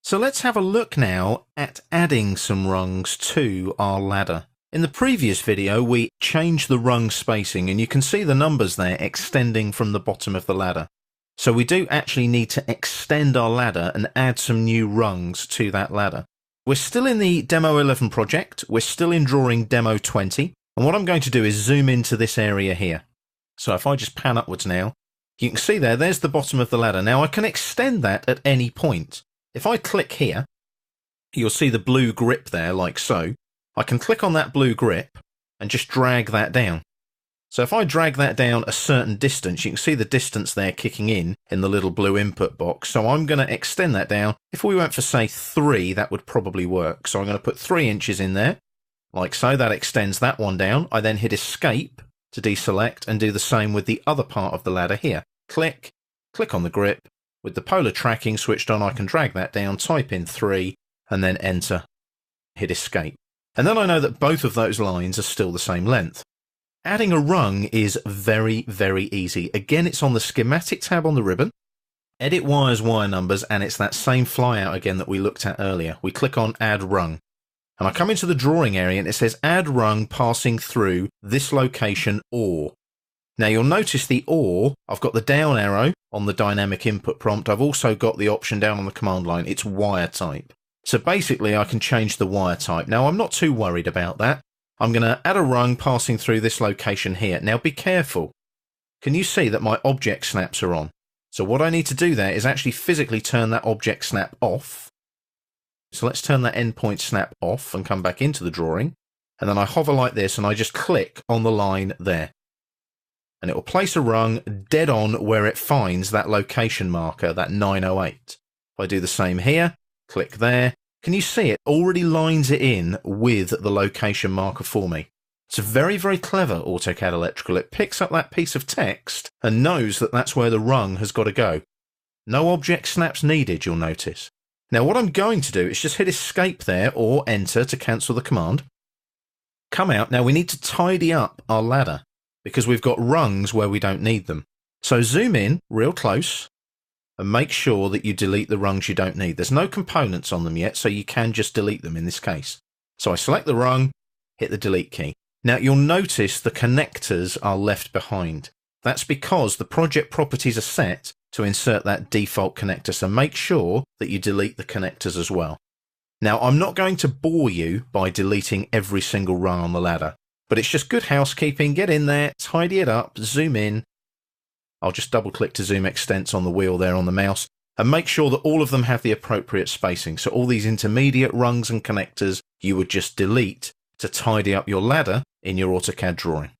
So let's have a look now at adding some rungs to our ladder. In the previous video, we changed the rung spacing, and you can see the numbers there extending from the bottom of the ladder. So we do actually need to extend our ladder and add some new rungs to that ladder. We're still in the Demo 11 project. We're still in drawing Demo 20. And what I'm going to do is zoom into this area here. So if I just pan upwards now, you can see there's the bottom of the ladder. Now I can extend that at any point. If I click here, you'll see the blue grip there, like so. I can click on that blue grip and just drag that down. So if I drag that down a certain distance, you can see the distance there kicking in the little blue input box. So I'm going to extend that down. If we went for, say, 3, that would probably work. So I'm going to put 3 inches in there, like so. That extends that one down. I then hit Escape to deselect and do the same with the other part of the ladder here. Click on the grip. With the polar tracking switched on, I can drag that down, type in 3, and then enter, hit Escape. And then I know that both of those lines are still the same length. Adding a rung is very, very easy. Again, it's on the Schematic tab on the ribbon, Edit Wires, Wire Numbers, and it's that same flyout again that we looked at earlier. We click on Add Rung. And I come into the drawing area and it says Add Rung passing through this location or. Now you'll notice the or, I've got the down arrow on the dynamic input prompt. I've also got the option down on the command line. It's wire type. So basically I can change the wire type. Now I'm not too worried about that. I'm going to add a rung passing through this location here. Now be careful. Can you see that my object snaps are on? So what I need to do there is actually physically turn that object snap off. So let's turn that endpoint snap off and come back into the drawing. And then I hover like this and I just click on the line there. And it will place a rung dead on where it finds that location marker, that 908. If I do the same here, click there. Can you see it already lines it in with the location marker for me? It's very, very clever, AutoCAD Electrical. It picks up that piece of text and knows that that's where the rung has got to go. No object snaps needed, you'll notice. Now what I'm going to do is just hit Escape there or Enter to cancel the command. Come out. Now we need to tidy up our ladder because we've got rungs where we don't need them. So zoom in real close and make sure that you delete the rungs you don't need. There's no components on them yet, so you can just delete them in this case. So I select the rung, hit the delete key. Now you'll notice the connectors are left behind. That's because the project properties are set to insert that default connector, so make sure that you delete the connectors as well. Now I'm not going to bore you by deleting every single rung on the ladder, but it's just good housekeeping. Get in there, tidy it up, zoom in. I'll just double click to zoom extents on the wheel there on the mouse and make sure that all of them have the appropriate spacing. So all these intermediate rungs and connectors you would just delete to tidy up your ladder in your AutoCAD drawing.